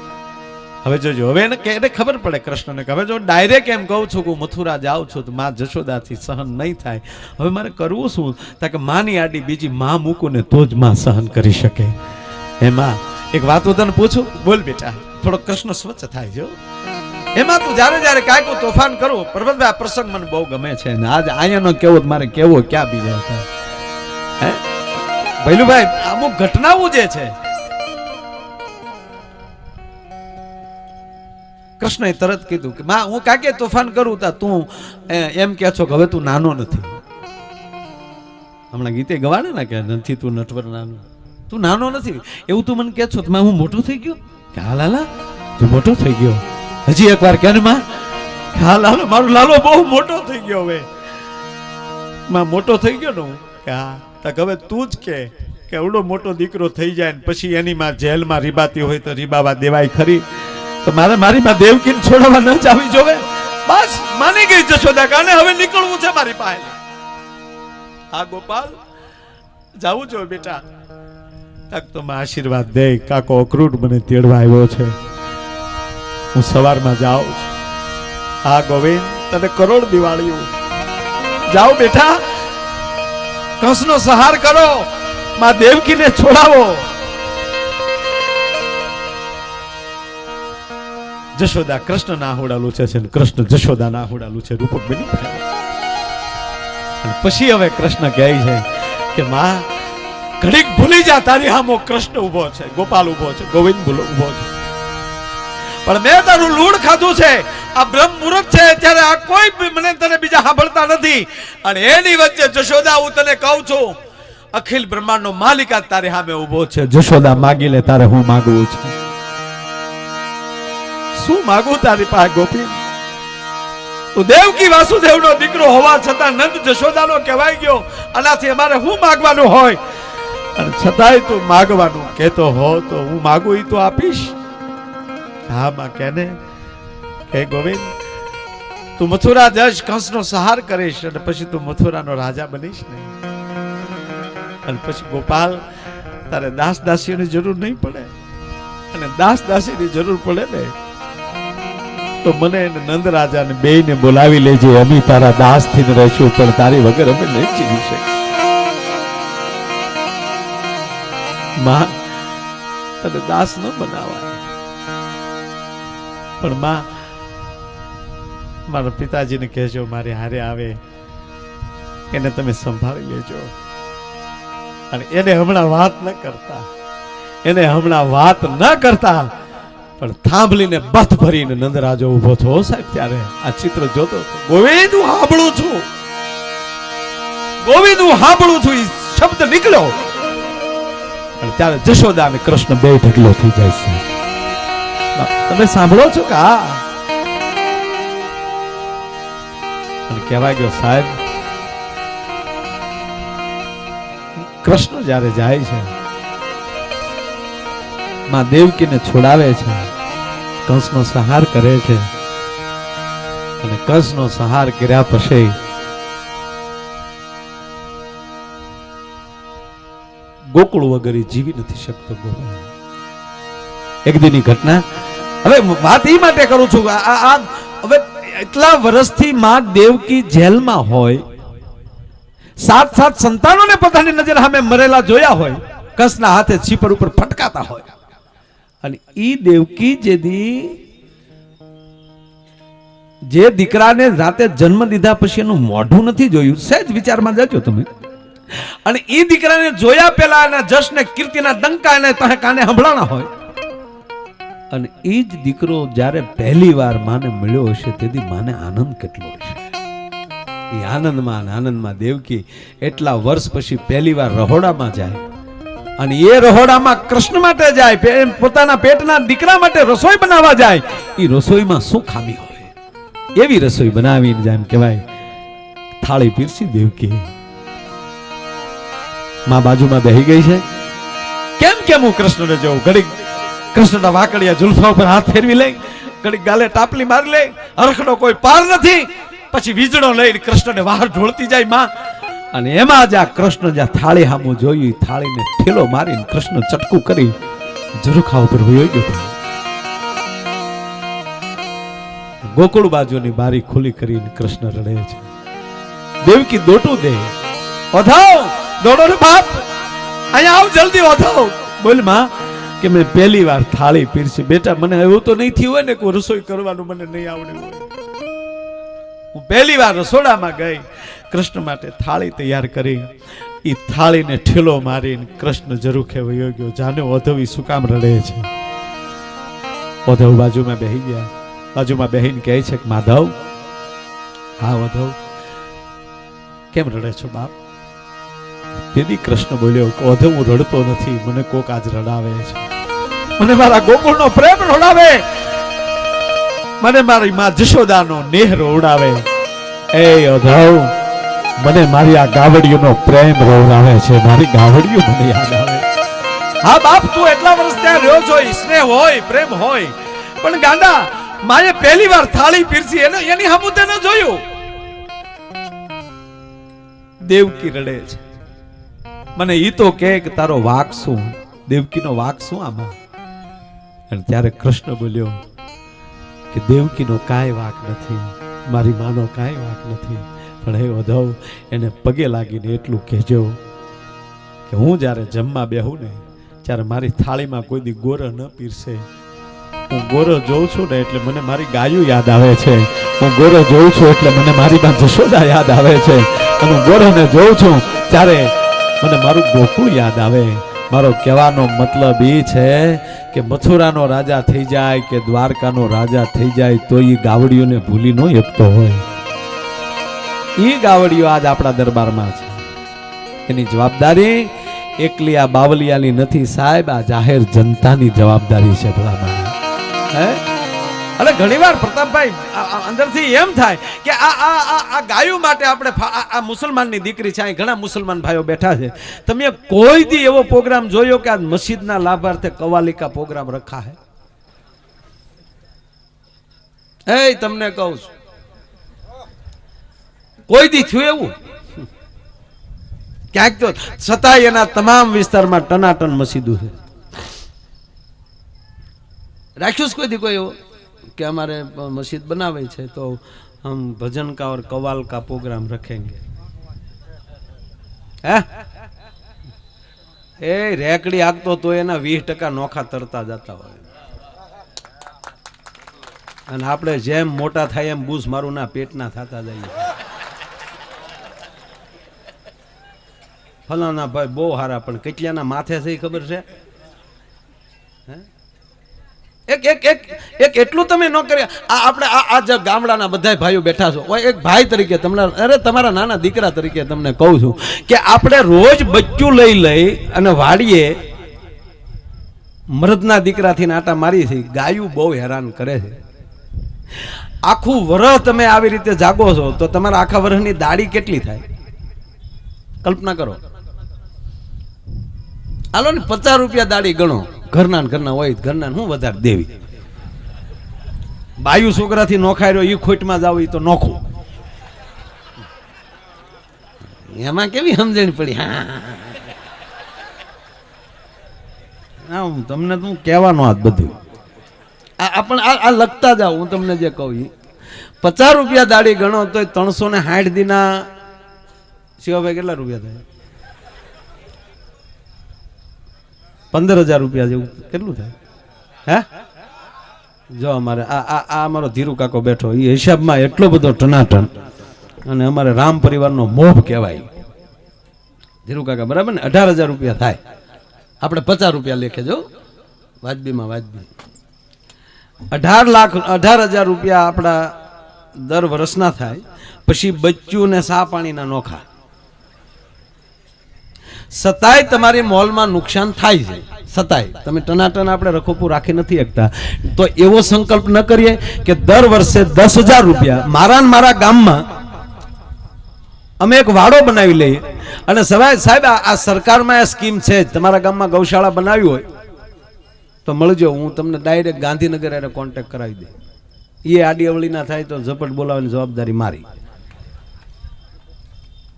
હવે જોજો. હવે એને ખબર પડે કૃષ્ણને કે હવે જો ડાયરેક્ટ એમ કહું છું કે હું મથુરા જાઉં છું તો માં જશોદાથી સહન નહીં થાય. હવે મારે કરવું શું? કે માની આડી બીજી માં મૂકું ને તો જ માં સહન કરી શકે. એમાં એક વાત તને પૂછું, બોલ બેટા. થોડો કૃષ્ણ સ્વચ્છ થાય જો. એમાં તું જ્યારે જ્યારે કાંઈક તોફાન કરું, પરબતભાઈ આ પ્રસંગ મને બહુ ગમે છે ને આજ અહીંયાનો કેવો મારે કેવો ક્યાં બીજા હતા હે ભૈલુભાઈ, અમુક ઘટનાઓ જે છે કૃષ્ણએ તરત કીધું કે માં હું કાકે તોફાન કરું તા તું એમ કહે છો કે હવે તું નાનો નથી. હમણાં ગીતે ગવાડે ને કે નથી તું નટવર નાનો, તું નાનો નથી એવું તું મને કહે છો. હું મોટો થઈ ગયો કે હા લાલા તું મોટો થઈ ગયો, હજી એકવાર કે માં હા લાલો મારો લાલો બહુ મોટો થઈ ગયો, હવે માં મોટો થઈ ગયો ને હું કે હા તક હવે તું જ કે એવડો મોટો દીકરો થઈ જાય ને પછી એની માં જેલમાં રીબાતી હોય તો રીબાવા દેવાય ખરી, તો મારે મારી માં દેવકીને છોડવા ન જાવી જોવે. બસ માની ગઈ જશોદા કાને હવે નીકળવું છે મારી પાસે. હા ગોપાલ જાવું જોઈએ બેટા. તક તો માં આશીર્વાદ દે કાકો અક્રૂટ મને તેડવા આવ્યો છે, હું સવારમાં જાઉં છું. હા ગોવિંદ તને કરોડ દિવાળી. જાઓ બેટા, કંસનો સહાર કરો, માં દેવકીને છોડાવો. જશોદા કૃષ્ણ ના હોડાલું છે ને કૃષ્ણ જશોદા ના હોડાલું છે, રૂપક બની. પછી હવે કૃષ્ણ કહે છે કે માં ઘડીક ભૂલી જા, તારી સામો કૃષ્ણ ઉભો છે, ગોપાલ ઉભો છે, ગોવિંદ ઉભો છે, પણ મેં તારું લૂણ ખાધું છે. આ બ્રહ્મ મુહૂર્ત છે ત્યારે આ કોઈ મને તને બીજા સાંભળતા નથી, અને એની વચ્ચે જશોદા હું તને કહું છું અખિલ બ્રહ્માંડ નો માલિક આ તારી સામે ઉભો છે. જશોદા માગી લે, તારે હું માગવું છે. શું માગું તારી પાસે ગોપી? તું દેવકી વાસુદેવ નો દીકરો હોવા છતાં નંદ જશોદા નો કહેવાય ગયો, આનાથી અમારે શું માગવાનું હોય? અને છતાંય તું માગવાનું કહેતો હો તો હું માગું એ તો આપીશ. હા માં કેને હે ગોવિંદ તું મથુરા જશ, કંસનો સહાર કરીશ અને પછી તું મથુરાનો રાજા બનીશ ને, અને પછી ગોપાલ તારે દાસ દાસીઓની જરૂર નહીં પડે, અને દાસ દાસીની જરૂર પડે ને તો મને નંદ રાજાને બેયને બોલાવી લેજે, અમે તારા દાસ થઈને રહીશું, પણ તારી વગર અમે નહીં જીવી શકીએ. માં તને દાસ ન બનાવાય, પણ માં મારા પિતાજીને કહેજો મારી હારે આવે, એને તમે સંભાળી લેજો. અને એને હમણાં વાત ન કરતા, એને હમણાં વાત ન કરતા, પણ થાંભલીને બથ ભરીને નંદરાજો ઉભો થયો સાહેબ. ત્યારે આ ચિત્ર જોતો ગોવિંદ હું સાંભળું છું, ગોવિંદ હું સાંભળું છું એ શબ્દ નીકળ્યો, અને ત્યારે જશોદા અને કૃષ્ણ બે ઢગલો થઈ જાય છે. તમે સાંભળો છો કે હા? અને કહેવાય ગયો સાહેબ કૃષ્ણ જ્યારે જાય છે માં દેવકીને છોડાવે છે, કંસનો સંહાર કરે છે, અને કંસનો સંહાર કર્યા પછી ગોકુળ વગર જીવી નથી શકતો. એક દિનની ઘટના, હવે વાત એ માટે કરું છું હવે એટલા વર્ષથી માં દેવકી જેલમાં હોય, 7 સંતાનોને પોતાની નજર સામે મરેલા જોયા હોય, કંસના હાથે છીપર ઉપર ફટકાતા હોય, અને ઈ દેવકી જે દીકરાને રાતે જન્મ દીધા પછી એનું મોઢું નથી જોયું, સહેજ વિચારમાં જજો તમે, અને ઈ દીકરાને જોયા પહેલા એના જશને કીર્તિના ડંકા એને તહે કાને સંભળાણા હોય, અને ઈ જ દીકરો જ્યારે પહેલી વાર માને મળ્યો હશે તેથી માને આનંદ કેટલો હશે. એ આનંદમાં દેવકી એટલા વર્ષ પછી પહેલી વાર રહોડામાં જાય, અને એ રહોડામાં કૃષ્ણ માટે જાય, પોતાના પેટના દીકરા માટે રસોઈ બનાવવા જાય. એ રસોઈમાં શું ખામી હોય એવી રસોઈ બનાવીને જાય, એમ કહેવાય થાળી પીરસી દેવકી. માં બાજુમાં બેહી ગઈ છે, કેમ હું કૃષ્ણને જોઉં? ઘડીક કૃષ્ણના વાકડિયા જુલ્ફા ઉપર હાથ ફેરવી લે, ઘડીક ગાલે ટાપલી મારી લે, હરખનો કોઈ પાર નથી, પછી વીજળો લઈને કૃષ્ણને બહાર ઢોળતી જાય માં. અને એમાં જ આ કૃષ્ણ જ્યાં થાળી સામું જોયું, થાળીને ઠેલો મારીને કૃષ્ણ ચટકું કરી ઝરૂખા ઉપર વયો ગયો. ગોકુળ બાજુની બારી ખુલ્લી કરીને કૃષ્ણ રડે છે. દેવકી દોટું દે, ઓધાવ દોડો ને બાપ, અહીંયા આવ જલ્દી ઓધાવ. બોલ માં કે મેં પહેલી વાર થાળી પીરસી. બેટા મને એવું તો નહીં થયું હોય ને કે રસોઈ કરવાનું મને નહીં આવડે હોય. હું પહેલી વાર રસોડામાં ગઈ, કૃષ્ણ માટે થાળી તૈયાર કરી. એ થાળીને ઠેલો મારીને કૃષ્ણ ઝરૂખે વયો ગયો. જાને ઓધવી શું કામ રડે છે? ઓધવ બાજુમાં બેહી ગયા. બાજુમાં બેહીને કહે છે કે માધવ, હા ઓધવ, કેમ રડે છો બાપ? તેથી કૃષ્ણ બોલ્યો કે ઓધવ, હું રડતો નથી, મને કોક આજ રડાવે છે. મને મારા ગોકુળનો પ્રેમ રડાવે, મને મારી માં જશોદાનો નેહ રોવડાવે. એ ઓધવ, મને મારી આ ગાવડીઓનો પ્રેમ રોવડાવે છે. મારી ગાવડીઓ મને યાદ આવે. હા બાપ, તું એટલા વર્ષ ત્યાં રહ્યો છો, સ્નેહ હોય, પ્રેમ હોય, પણ ગાંડા માએ પહેલી વાર થાળી પીરસી એની હમુ તે ન જોયું. દેવકી રડે છે. મને ઈ તો કે તારો વાક શું? દેવકીનો વાક શું આમાં? અને ત્યારે કૃષ્ણ બોલ્યો કે દેવકીનો કાંઈ વાક નથી, મારી માનો કાંઈ વાક નથી. પણ હે ઉદ્ધવ, એને પગે લાગીને એટલું કહેજો કે હું જ્યારે જમવા બેહું ને ત્યારે મારી થાળીમાં કોઈ દી ગોરો ન પીરસે. હું ગોરો જોઉં છું ને એટલે મને મારી ગાયું યાદ આવે છે. હું ગોરો જોઉં છું એટલે મને મારી માં જશોદા યાદ આવે છે. અને હું ગોરોને જોઉં છું ત્યારે મને મારું ગોકુળ યાદ આવે. મારો કહેવાનો મતલબ એ છે કે મથુરાનો રાજા થઈ જાય કે દ્વારકાનો રાજા થઈ જાય તો એ ગાવડીઓને ભૂલી ન શકતો હોય. એ ગાવડીઓ આજ આપણા દરબારમાં છે. એની જવાબદારી એકલી આ બાવલિયાની નથી સાહેબ, આ જાહેર જનતાની જવાબદારી છે. ભલામણ હે. અને ઘણીવાર પ્રતાપભાઈ અંદરથી એમ થાય કે આ ગાયો માટે આપણે આ મુસલમાનની દીકરી છે. અહીં ઘણા મુસલમાન ભાઈઓ બેઠા છે. તમે કોઈ દી એવો પ્રોગ્રામ જોયો કે આ મસ્જિદના લાભાર્થે કવાલિકા પ્રોગ્રામ રખા હે? એ તમને કહું છું, કોઈ દી થયું એવું? ક્યાંક તો છતાંય એના તમામ વિસ્તારમાં ટનાટન મસ્જિદો છે. રાખ્યું કોઈ દી કોઈ એવો कि हमारे मस्जिद बनावे छे तो हम भजन का और कवाल का प्रोग्राम रखेंगे? ए रेकड़ी आगतो तो एना 20% नोखा तरता जाता होय अने आपणे जेम मोटा थाय एम बूस मारू ना पेटना थाता जाईए. फलाना भाई बो हारा पण કેટલાના માથે છે ખબર છે? એક એક એક એક એટલું તમે ન કરી. આપણે આ જે ગામડાના બધા ભાઈઓ બેઠા છો, એક ભાઈ તરીકે તમને, અરે તમારા નાના દીકરા તરીકે તમને કહું છું કે આપણે રોજ બચ્ચું લઈ અને વાડીએ મરદના દીકરાથી આટા મારી છે. ગાયું બહુ હેરાન કરે છે. આખું વરહ તમે આવી રીતે જાગો છો તો તમારા આખા વરહની દાઢી કેટલી થાય? કલ્પના કરો. હાલો ને 50 રૂપિયા દાઢી ગણો. ઘરના હોય, ઘરના શું વધારે દેવી? બાયુ છોકરાથી નોખાઈ રહ્યો એ ખોટમાં જાવ એ તો નોખું. એમાં કેવી સમજણ પડી? હા, હું તમને તું કહેવાનો આજ બધું આ લખતા જાવ. હું તમને જે કહું 50 રૂપિયા દાઢી ગણો તો 360 દીના શિવાભાઈ કેટલા રૂપિયા થાય? 15,000 રૂપિયા જેવું કેટલું થાય? હે, જો અમારે આ અમારો ધીરુ કાકો બેઠો એ હિસાબમાં એટલો બધો ટનાટન. અને અમારે રામ પરિવારનો મોહ કહેવાય ધીરુ કાકા, બરાબર ને? 18,000 રૂપિયા થાય. આપણે 50 રૂપિયા લેખે જો વાજબીમાં વાજબી. 18,000 રૂપિયા આપણા દર વર્ષના થાય. પછી બચ્ચું ને સા પાણીના નોખા. સતાય તમારી મોલમાં નુકસાન થાય છે. સતાય તમે ટનાટન આપણે રખોપું રાખી નથી શકતા. તો એવો સંકલ્પ ન કરીએ કે દર વર્ષે 10,000 રૂપિયા મારા ગામમાં અમે એક વાડો બનાવી લઈએ. અને સાહેબ આ સરકારમાં આ સ્કીમ છે. તમારા ગામમાં ગૌશાળા બનાવી હોય તો મળજો, હું તમને ડાયરેક્ટ ગાંધીનગર એને કોન્ટેક્ટ કરાવી દે. એ આડી અવળી ના થાય તો ઝપટ બોલાવવાની જવાબદારી મારી.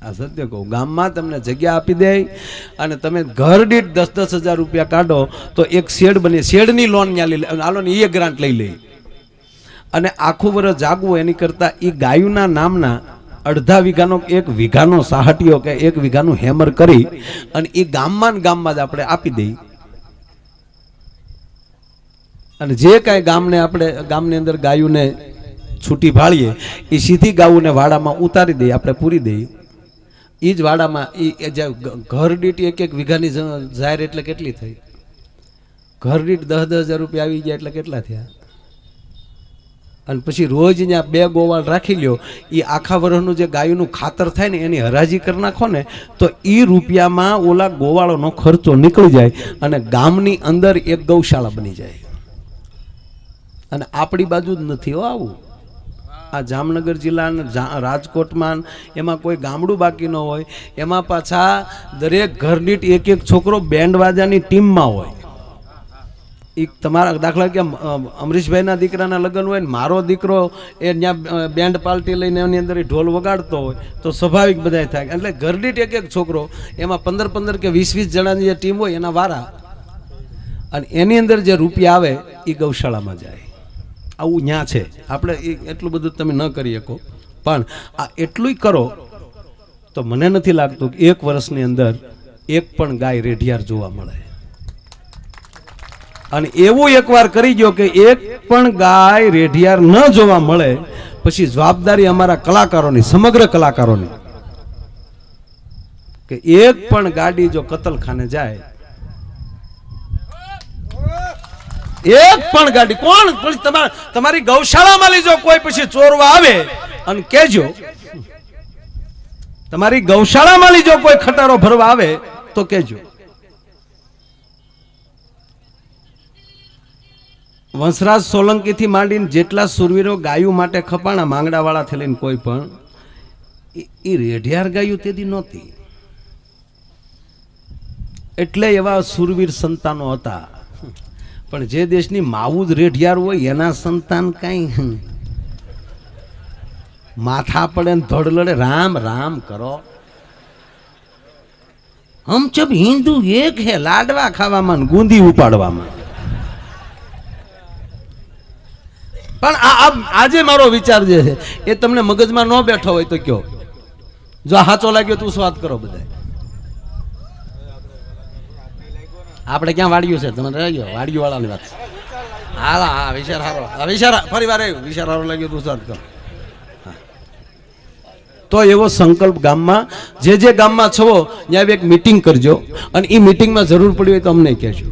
આ સત્ય કહું, ગામમાં તમને જગ્યા આપી દે અને તમે ઘર દીઠ 10,000 રૂપિયા કાઢો તો એક શેડ બની. શેડની લોન હાલો ને એ ગ્રાન્ટ લઈ લે અને આખું વર્ષ જાગવું એની કરતા એ ગાયુના નામના 1/2 વીઘાનો 1 વીઘાનો સાહટીયો કે 1 વીઘાનું હેમર કરી અને એ ગામમાં જ આપણે આપી દઈએ. અને જે કાંઈ ગામની અંદર ગાયોને છૂટી ભાળીએ એ સીધી ગાયોને વાડામાં ઉતારી દઈએ, આપણે પૂરી દઈએ. એ જ વાડામાં એ જે ઘર દીઠ એક વીઘાની જાહેર એટલે કેટલી થઈ? ઘર દીઠ 10,000 રૂપિયા આવી ગયા એટલે કેટલા થયા? અને પછી રોજ ત્યાં 2 ગોવાળ રાખી લ્યો, એ આખા વર્ષનું જે ગાયોનું ખાતર થાય ને એની હરાજી કરી નાખો ને તો એ રૂપિયામાં ઓલા ગોવાળોનો ખર્ચો નીકળી જાય અને ગામની અંદર એક ગૌશાળા બની જાય. અને આપણી બાજુ જ નથી આવું. આ જામનગર જિલ્લાના રાજકોટમાં એમાં કોઈ ગામડું બાકી ન હોય, એમાં પાછા દરેક ઘર દીઠ એક છોકરો બેન્ડ વાજાની ટીમમાં હોય. એ તમારા દાખલા કે અમરીશભાઈના દીકરાના લગ્ન હોય ને મારો દીકરો એ ત્યાં બેન્ડ પાર્ટી લઈને એની અંદર ઢોલ વગાડતો હોય તો સ્વાભાવિક બધાય થાય. એટલે ઘર દીઠ એક છોકરો, એમાં 15 કે 20 જણાની જે ટીમ હોય એના વારા, અને એની અંદર જે રૂપિયા આવે એ ગૌશાળામાં જાય. આવું ન્યા છે. આપણે એટલું બધું તમે ન કરી શકો, પણ આ એટલું કરો તો મને નથી લાગતું કે 1 વર્ષની અંદર એક પણ ગાય રેઢિયાર જોવા મળે. અને એવું એકવાર કરી ગયો કે એક પણ ગાય રેઢિયાર ન જોવા મળે, પછી જવાબદારી અમારા કલાકારોની, સમગ્ર કલાકારોની, કે એક પણ ગાડી જો કતલખાને જાય, એક પણ ગાડી કોણ તમારી ગૌશાળામાં લીજો કોઈ પછી ચોરવા આવે અને કહેજો, તમારી ગૌશાળામાં લીજો કોઈ ખટારો ભરવા આવે તો કહેજો. વંશરાજ સોલંકી થી માંડીને જેટલા સુરવીરો ગાયો માટે ખપાણા, માંગડાવાળા થી લઈને કોઈ પણ, એ રેઢિયાર ગાયું તેથી નહોતી. એટલે એવા સુરવીર સંતાનો હતા. પણ જે દેશની માવું જ રેઢિયાર હોય એના સંતાન કઈ માથા પડે ને ધડ લડે, રામ રામ કરો. હમ જબ હિન્દુ એક હે, લાડવા ખાવામાં ગુંદી ઉપાડવામાં. પણ આજે મારો વિચાર જે છે એ તમને મગજમાં ન બેઠો હોય તો કયો, જો સાચો લાગ્યો તું વાત કરો. બધા આપણે ક્યાં વાડ્યું છે? તમે રહી ગયો વાડિયું વાળાની વાત. હા વિચાર સારો, વિચાર ફરી વાર આવ્યું, વિચાર સારો લાગ્યો તું વાત કરો. તો એવો સંકલ્પ ગામમાં જે ગામમાં છો ત્યાં એક મીટિંગ કરજો, અને એ મીટિંગમાં જરૂર પડી હોય તો અમને કહેજો.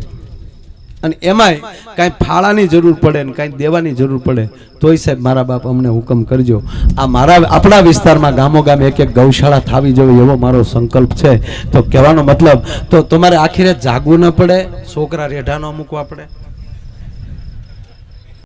અને એમાંય કાંઈ ફાળાની જરૂર પડે ને કાંઈ દેવાની જરૂર પડે તોય સાહેબ મારા બાપ અમને હુકમ કરજો. આ આપણા વિસ્તારમાં ગામો ગામ એક ગૌશાળા થાવી જોઈએ એવો મારો સંકલ્પ છે. તો કહેવાનો મતલબ તો તમારે આખી રાત જાગવું ન પડે, છોકરા રેઢા ન મૂકવા પડે.